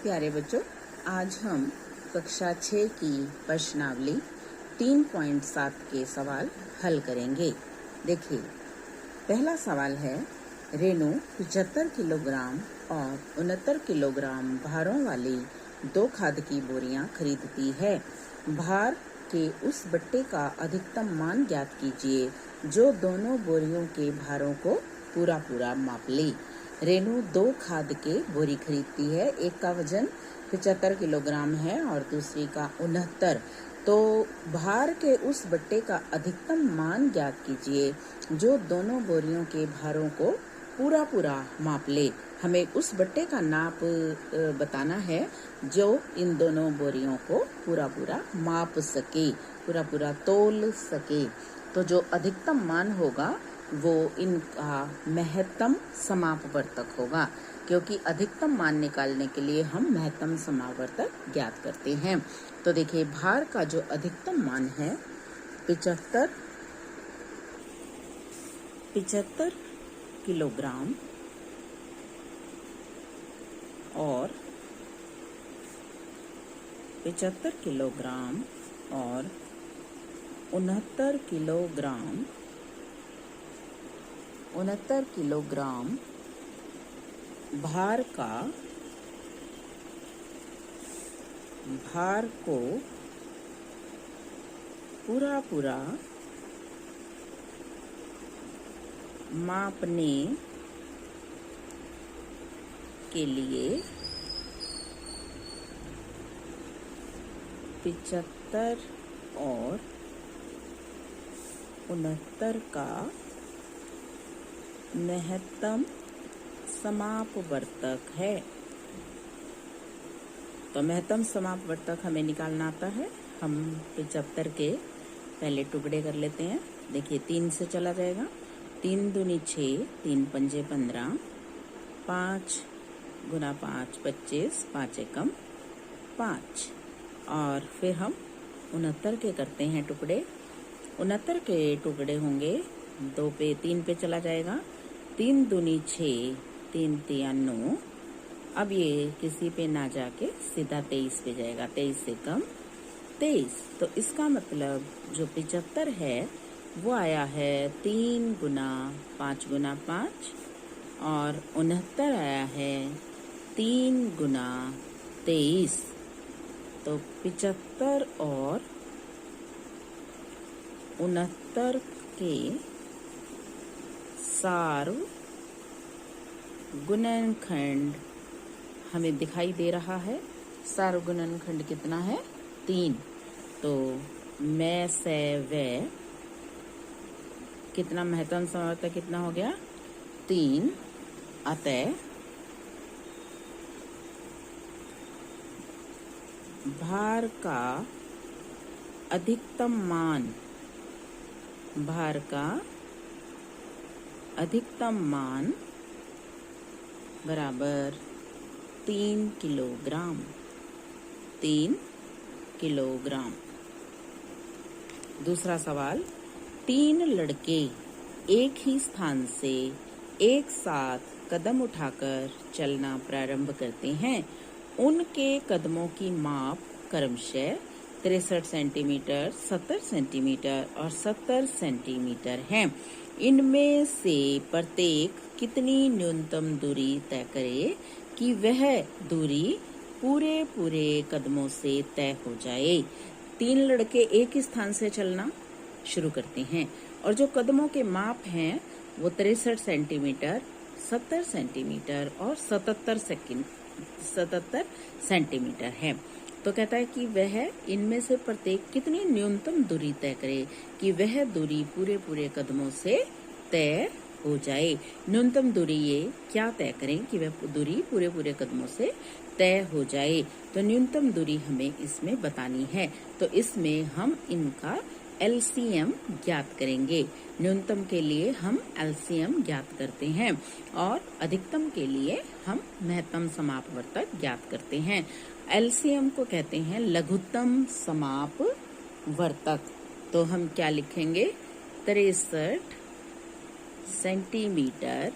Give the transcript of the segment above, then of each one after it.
प्यारे बच्चों, आज हम कक्षा 6 की प्रश्नावली 3.7 के सवाल हल करेंगे। देखिए, पहला सवाल है, रेनू 75 किलोग्राम और 69 किलोग्राम भारों वाली 2 खाद की बोरियां खरीदती है। भार के उस बट्टे का अधिकतम मान ज्ञात कीजिए जो दोनों बोरियों के भारों को पूरा पूरा माप ले। रेनू 2 खाद के बोरी खरीदती है। एक का वजन 75 किलोग्राम है और दूसरी का 69। तो भार के उस बट्टे का अधिकतम मान ज्ञात कीजिए जो दोनों बोरियों के भारों को पूरा पूरा माप ले। हमें उस बट्टे का नाप बताना है जो इन दोनों बोरियों को पूरा पूरा माप सके, पूरा पूरा तोल सके। तो जो अधिकतम मान होगा वो इनका महत्तम समापवर्तक होगा, क्योंकि अधिकतम मान निकालने के लिए हम महत्तम समापवर्तक ज्ञात करते हैं। तो देखिए, भार का जो अधिकतम मान है 75 किलोग्राम और 69 किलोग्राम भार को पूरा पूरा मापने के लिए 75 और 69 का महत्तम समापवर्तक है। तो महत्तम समापवर्तक हमें निकालना आता है। हम 75 के पहले टुकड़े कर लेते हैं। देखिए, 3 से चला जाएगा। 3 दूनी 6, 3 पंजे 15, 5 गुना 5 25, 5 एकम 5। और फिर हम 69 के करते हैं टुकड़े। 69 के टुकड़े होंगे 2 पे 3 पे चला जाएगा। 3 दूनी 6, 3 तिया 9। अब ये किसी पे ना जाके सीधा 23 पे जाएगा। 23 से कम 23। तो इसका मतलब जो 75 है वो आया है 3 गुना 5 गुना 5 और 69 आया है 3 गुना 23। तो 75 और 69 के सार्व गुणनखंड हमें दिखाई दे रहा है। सार्व गुणनखंड कितना है? 3। तो मैं से वे कितना महत्तम समापवर्तक कितना हो गया? 3। अतः भार का अधिकतम मान बराबर 3 किलोग्राम। दूसरा सवाल, 3 लड़के एक ही स्थान से एक साथ कदम उठाकर चलना प्रारंभ करते हैं। उनके कदमों की माप क्रमशः 63 सेंटीमीटर, 70 सेंटीमीटर और 70 सेंटीमीटर है। इनमें से प्रत्येक कितनी न्यूनतम दूरी तय करे कि वह दूरी पूरे कदमों से तय हो जाए। 3 लड़के एक ही स्थान से चलना शुरू करते हैं और जो कदमों के माप हैं वो 63 सेंटीमीटर, 70 सेंटीमीटर और 77 सेंटीमीटर है। तो कहता है कि वह इनमें से प्रत्येक कितनी न्यूनतम दूरी तय करे कि वह दूरी पूरे कदमों से तय हो जाए। न्यूनतम दूरी ये क्या तय करें कि वह दूरी पूरे कदमों से तय हो जाए। तो न्यूनतम दूरी हमें इसमें बतानी है। तो इसमें हम इनका एलसीएम ज्ञात करेंगे। न्यूनतम के लिए हम एलसीएम ज्ञात करते हैं और अधिकतम के लिए हम महत्तम समापवर्तक ज्ञात करते हैं। एलसीएम को कहते हैं लघुत्तम समापवर्तक। तो हम क्या लिखेंगे? 63 सेंटीमीटर,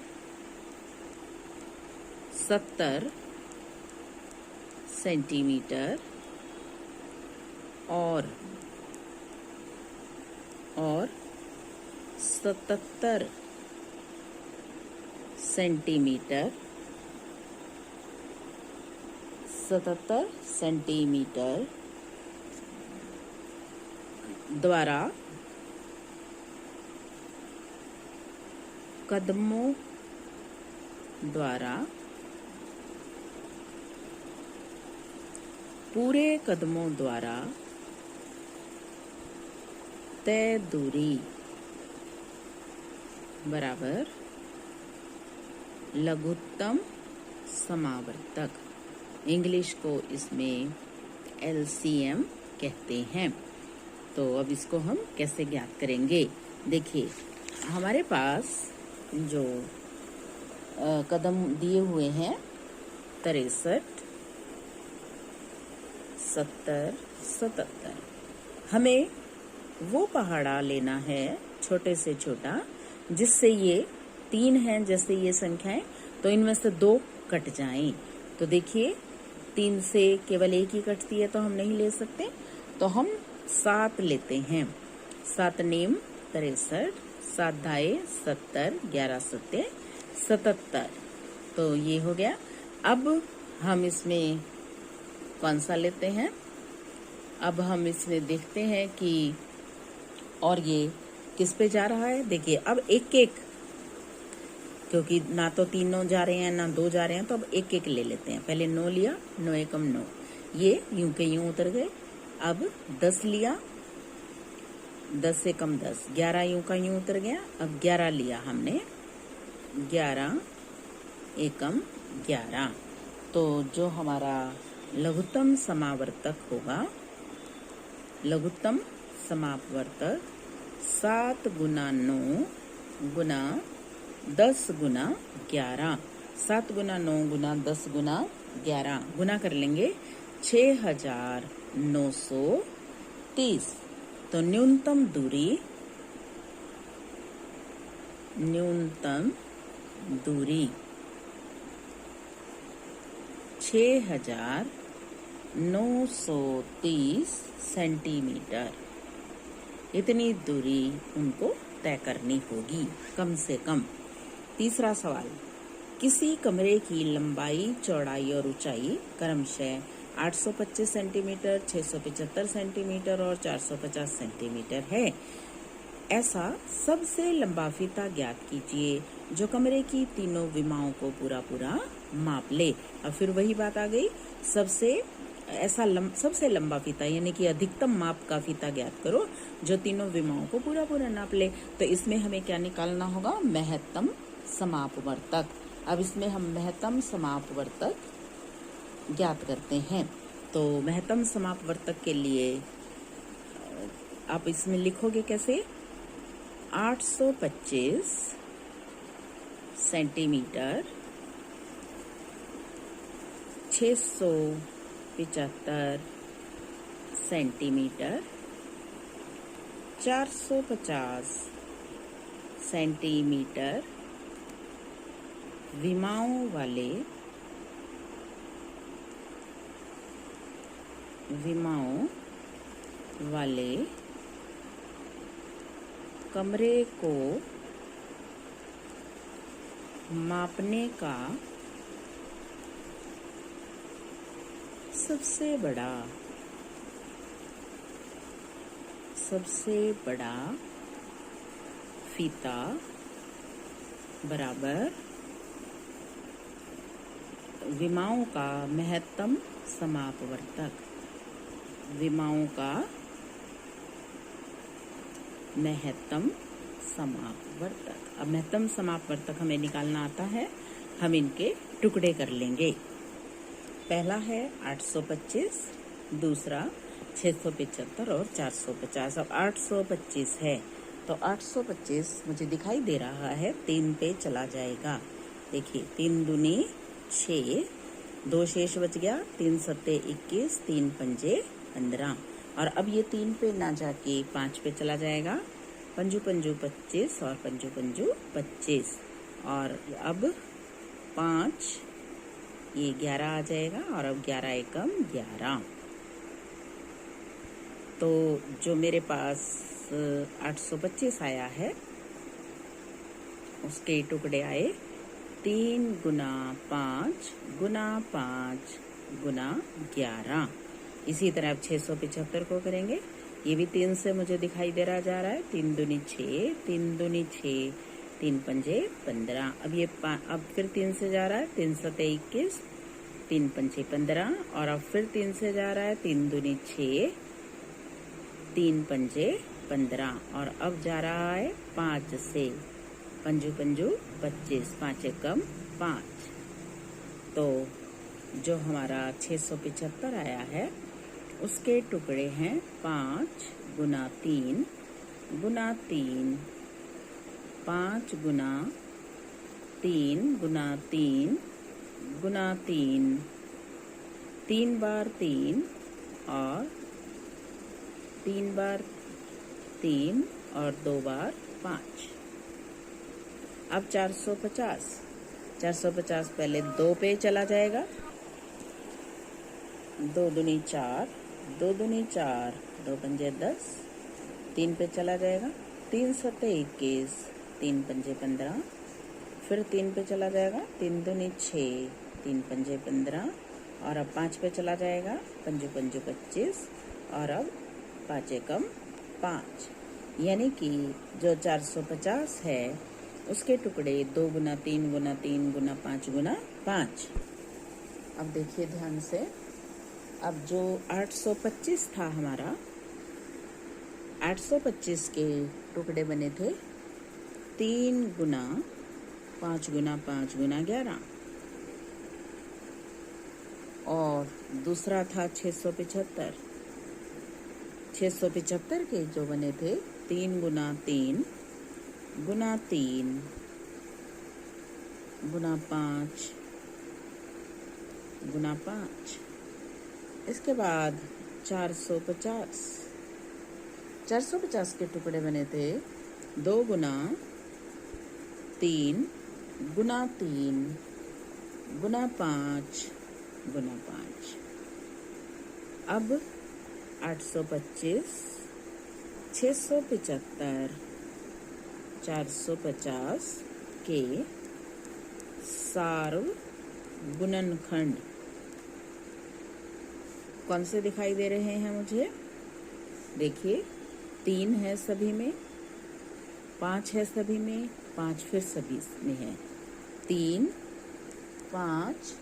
70 सेंटीमीटर और 77 सेंटीमीटर 77 सेंटीमीटर द्वारा कदमों द्वारा पूरे कदमों द्वारा तय दूरी बराबर लघुत्तम समावर्तक। इंग्लिश को इसमें LCM कहते हैं। तो अब इसको हम कैसे ज्ञात करेंगे? देखिए, हमारे पास जो कदम दिए हुए हैं 63, 70, 77। हमें वो पहाड़ा लेना है छोटे से छोटा जिससे ये 3 हैं, जैसे ये संख्याएं, तो इनमें से 2 कट जाएं। तो देखिए 3 से केवल एक ही कटती है तो हम नहीं ले सकते, तो हम 7 लेते हैं। 7 नेम 63, 7 धाए 70, 11 सत्ते 77। तो ये हो गया। अब हम इसमें कौन सा लेते हैं? अब हम इसमें देखते हैं कि और ये किस पे जा रहा है। देखिए अब एक एक, क्योंकि ना तो 3 9 जा रहे हैं ना 2 जा रहे हैं, तो अब एक एक ले लेते हैं। पहले 9 लिया, 9 एकम 9, ये यूं के यूं उतर गए। अब 10 लिया, 10 से कम 10, 11 यूं का यूं उतर गया। अब 11 लिया हमने, 11 एकम 11। तो जो हमारा लघुत्तम समावर्तक होगा, लघुत्तम समावर्तक 7 गुना 9 गुना 10 गुना 11। 7 गुना 9 गुना 10 गुना 11 गुना कर लेंगे 6930। तो न्यूनतम दूरी 6930 सेंटीमीटर। इतनी दूरी उनको तय करनी होगी कम से कम। तीसरा सवाल, किसी कमरे की लंबाई, चौड़ाई और ऊंचाई क्रमशः 825 सेंटीमीटर, 675 सेंटीमीटर और 450 सेंटीमीटर है। ऐसा सबसे लंबा फीता ज्ञात कीजिए जो कमरे की तीनों विमाओं को पूरा माप ले। अब फिर वही बात आ गई, सबसे लंबा फीता यानी कि अधिकतम माप का फीता ज्ञात करो जो तीनों विमाओं को पूरा नाप ले। तो इसमें हमें क्या निकालना होगा? महत्तम समापवर्तक। अब इसमें हम महत्तम समापवर्तक ज्ञात करते हैं। तो महत्तम समापवर्तक के लिए आप इसमें लिखोगे कैसे? 825 सेंटीमीटर, 675 सेंटीमीटर, 450 सेंटीमीटर विमाओं वाले कमरे को मापने का सबसे बड़ा फीता बराबर विमाओं का महत्तम समापवर्तक। विमाओं का महत्तम समापवर्तक। अब महत्तम समापवर्तक हमें निकालना आता है। हम इनके टुकड़े कर लेंगे। पहला है 825, दूसरा 675 और 450। अब 825 है तो 825 मुझे दिखाई दे रहा है 3 पे चला जाएगा। देखिए 3 दूनी 6, 2 शेष बच गया, 3 सत्ते 21, 3 पंजे 15। और अब ये 3 पे ना जाके 5 पे चला जाएगा। पंजू पंजू 25 और पंजू पंजू 25। और अब 5 ये 11 आ जाएगा और अब 11 एकम 11। तो जो मेरे पास 825 आया है उसके टुकड़े आए 3 गुना 5 गुना 5 गुना 11। इसी तरह अब 675 को करेंगे। ये भी 3 से मुझे दिखाई दे रहा जा रहा है। 3 दूनी 6, 3 दूनी 6, 3 पंजे 15। अब फिर 3 से जा रहा है, 3 सते 21, 3 पंजे 15 और अब फिर 3 से जा रहा है, 3 दूनी 6, 3 पंजे 15 और अब जा रहा है 5 से, पंजू पंजू 25, 5 एकम 5। तो जो हमारा 675 आया है उसके टुकड़े हैं 5 गुना 3 गुना 3, 5 गुना 3 गुना 3 गुना 3, 3 बार 3 और 3 बार 3 और 2 बार 5। अब 450 पहले 2 पे चला जाएगा। 2 दूनी 4, 2 दूनी 4, 2 पंजे 10, 3 पे चला जाएगा। 3 सते 21, 3 पंजे 15, फिर 3 पे चला जाएगा। 3 दूनी 6, 3 पंजे 15 और अब 5 पे चला जाएगा। पंजू पंजू 25 और अब 5 एकम 5। यानी कि जो 450 है उसके टुकड़े 2 गुना 3 गुना 3 गुना 5 गुना 5। अब देखिए ध्यान से, अब जो 825 था हमारा, 825 के टुकड़े बने थे 3 गुना 5 गुना 5 गुना 11 और दूसरा था 675। 675 के जो बने थे 3 गुना 3 गुना 3 गुना 5 गुना 5। इसके बाद 450 के टुकड़े बने थे 2 गुना 3 गुना 3 गुना 5 गुना 5। अब 825, 675, 450 के सार्व गुणनखंड कौन से दिखाई दे रहे हैं मुझे? देखिए 3 है सभी में, 5 है सभी में, 5 फिर सभी में है। 3, 5,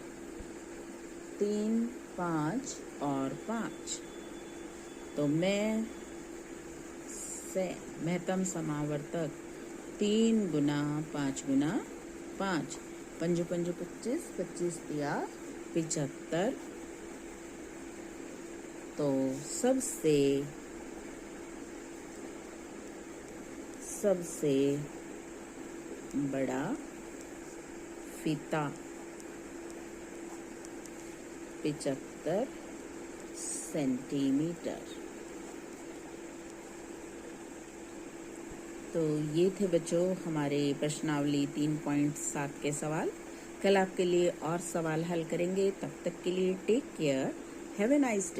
3, 5 और 5। तो महत्तम समावर्तक 3 गुना 5 गुना 5, पंजू पंजू 25, 25 दिया 75। तो सबसे बड़ा फीता 75 सेंटीमीटर। तो ये थे बच्चों हमारे प्रश्नावली 3.7 के सवाल। कल आपके लिए और सवाल हल करेंगे। तब तक के लिए take care, have a nice day.